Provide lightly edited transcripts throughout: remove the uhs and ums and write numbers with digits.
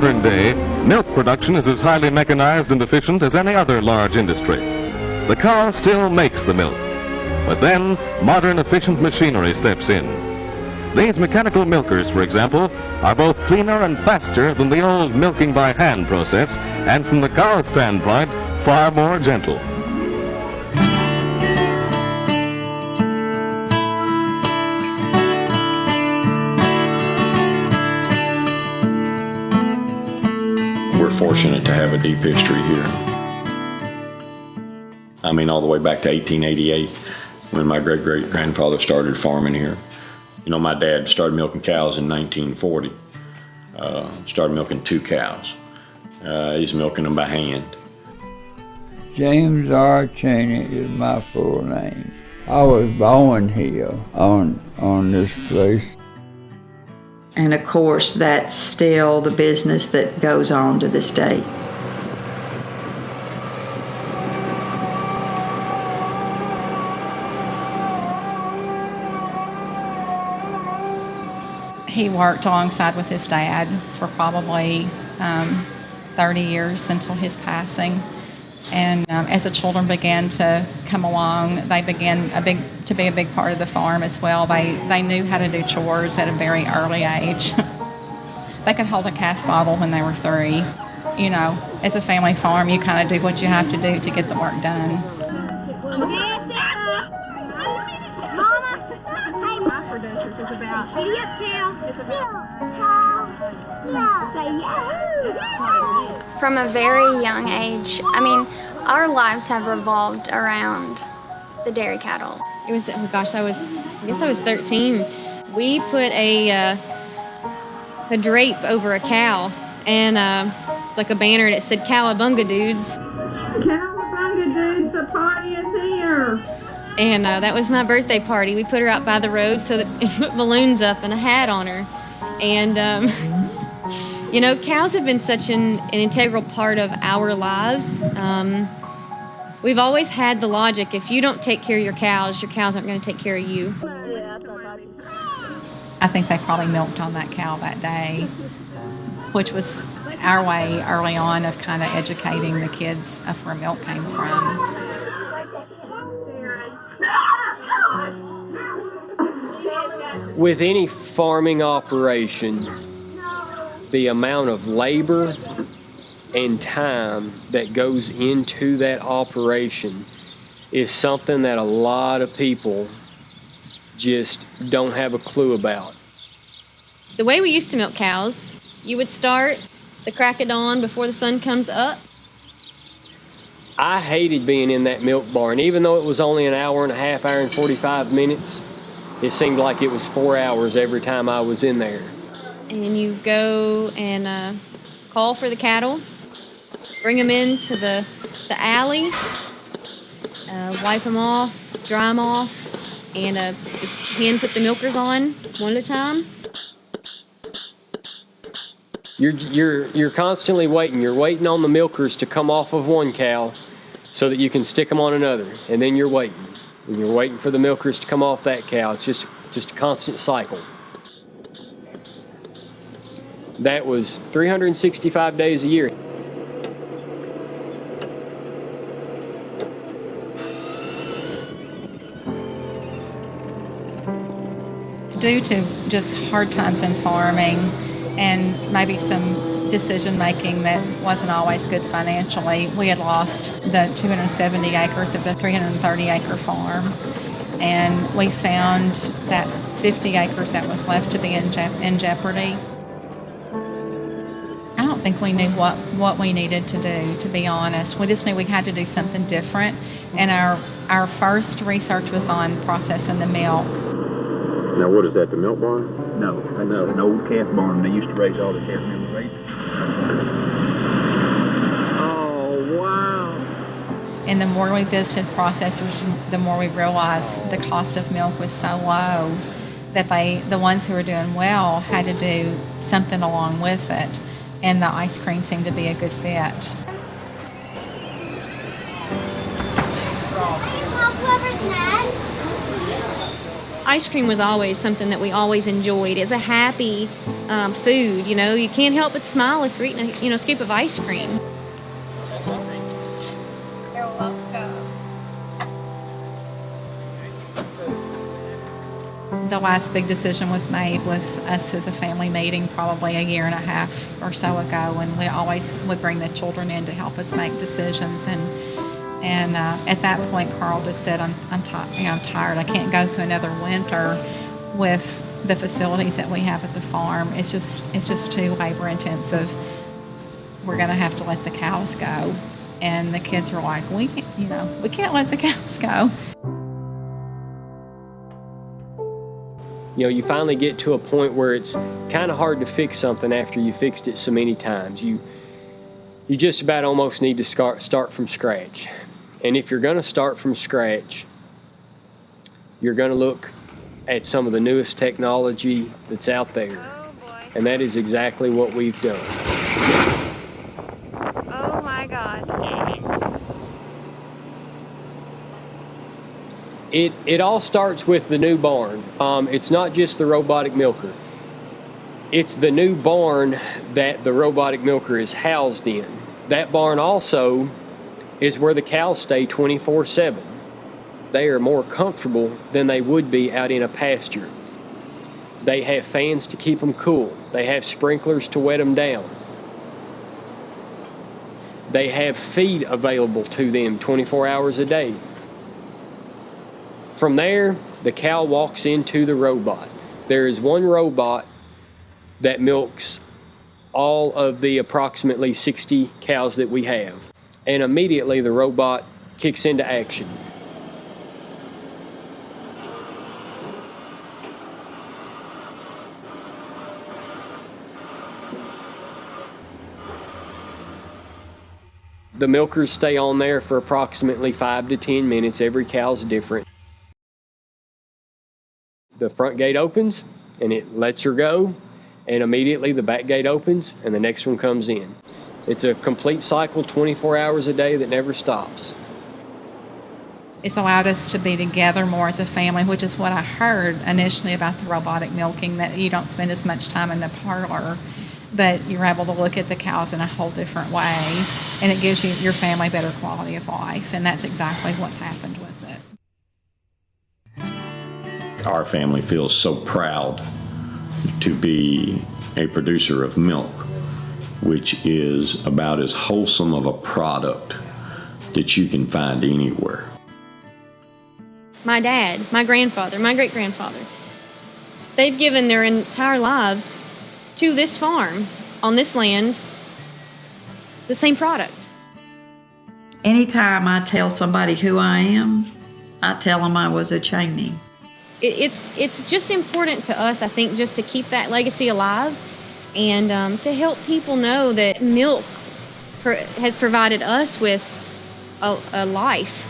modern day, milk production is as highly mechanized and efficient as any other large industry. The cow still makes the milk, but then modern efficient machinery steps in. These mechanical milkers, for example, are both cleaner and faster than the old milking by hand process, and from the cow's standpoint, far more gentle. We're fortunate to have a deep history here. I mean, all the way back to 1888, when my great-great-grandfather started farming here. You know, my dad started milking cows in 1940. Started milking 2 cows. He's milking them by hand. James R. Chaney is my full name. I was born here on this place. And of course, that's still the business that goes on to this day. He worked alongside with his dad for probably 30 years until his passing. And as the children began to come along, they began to be a big part of the farm as well. They knew how to do chores at a very early age. They could hold a calf bottle when they were 3. You know, as a family farm, you kind of do what you have to do to get the work done. From a very young age, I mean, our lives have revolved around the dairy cattle. It was, oh gosh, I guess I was 13. We put a drape over a cow and like a banner, and it said "Cowabunga Dudes." Cowabunga Dudes, the party is here. And that was my birthday party. We put her out by the road so that we put balloons up and a hat on her. And, you know, cows have been such an integral part of our lives. We've always had the logic, if you don't take care of your cows aren't going to take care of you. I think they probably milked on that cow that day, which was our way early on of kind of educating the kids of where milk came from. With any farming operation, the amount of labor and time that goes into that operation is something that a lot of people just don't have a clue about. The way we used to milk cows, you would start the crack of dawn before the sun comes up. I hated being in that milk barn. Even though it was only an hour and a half, hour and 45 minutes, it seemed like it was 4 hours every time I was in there. And you go and call for the cattle, bring them into the alley, wipe them off, dry them off, and just hand put the milkers on one at a time. You're constantly waiting. You're waiting on the milkers to come off of one cow so that you can stick them on another, and then you're waiting. And you're waiting for the milkers to come off that cow. It's just a constant cycle. That was 365 days a year. Due to just hard times in farming and maybe some decision making that wasn't always good financially, we had lost the 270 acres of the 330 acre farm, and we found that 50 acres that was left to be in jeopardy. I don't think we knew what we needed to do, to be honest. We just knew we had to do something different, and our first research was on processing the milk. Now, what is that, the milk barn? No, that's an old calf barn. They used to raise all the calf milk raised. Oh, wow. And the more we visited processors, the more we realized the cost of milk was so low that the ones who were doing well had to do something along with it. And the ice cream seemed to be a good fit. ice cream was always something that we always enjoyed. It's a happy food, you know. You can't help but smile if you're eating a scoop of ice cream. You're welcome. The last big decision was made with us as a family meeting probably 1.5 years or so ago, and we always would bring the children in to help us make decisions. And at that point, Carl just said, I'm tired. I can't go through another winter with the facilities that we have at the farm. It's just too labor intensive. We're going to have to let the cows go. And the kids were like, we can't let the cows go. You know, you finally get to a point where it's kind of hard to fix something after you fixed it so many times. You just about almost need to start from scratch. And if you're going to start from scratch, you're going to look at some of the newest technology that's out there. Oh boy. And that is exactly what we've done. Oh my God. It all starts with the new barn. It's not just the robotic milker. It's the new barn that the robotic milker is housed in. That barn also is where the cows stay 24/7. They are more comfortable than they would be out in a pasture. They have fans to keep them cool. They have sprinklers to wet them down. They have feed available to them 24 hours a day. From there, the cow walks into the robot. There is one robot that milks all of the approximately 60 cows that we have. And immediately the robot kicks into action. The milkers stay on there for approximately 5 to 10 minutes. Every cow's different. The front gate opens and it lets her go, and immediately the back gate opens and the next one comes in. It's a complete cycle, 24 hours a day that never stops. It's allowed us to be together more as a family, which is what I heard initially about the robotic milking, that you don't spend as much time in the parlor, but you're able to look at the cows in a whole different way, and it gives your family better quality of life, and that's exactly what's happened with it. Our family feels so proud to be a producer of milk, which is about as wholesome of a product that you can find anywhere. My dad, my grandfather, my great-grandfather, they've given their entire lives to this farm, on this land, the same product. Anytime I tell somebody who I am, I tell them I was a Chaney. It's just important to us, I think, just to keep that legacy alive and to help people know that milk has provided us with a life.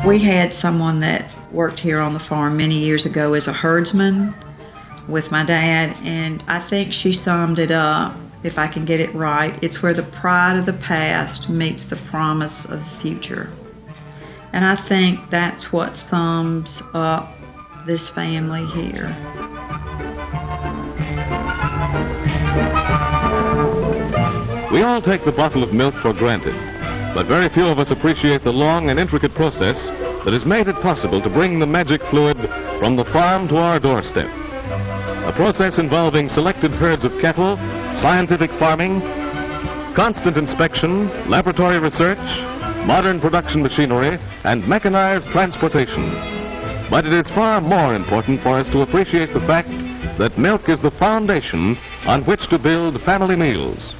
We had someone that worked here on the farm many years ago as a herdsman with my dad, and I think she summed it up, if I can get it right. It's where the pride of the past meets the promise of the future. And I think that's what sums up this family here. We all take the bottle of milk for granted, but very few of us appreciate the long and intricate process that has made it possible to bring the magic fluid from the farm to our doorstep. A process involving selected herds of cattle, scientific farming, constant inspection, laboratory research, modern production machinery, and mechanized transportation. But it is far more important for us to appreciate the fact that milk is the foundation on which to build family meals.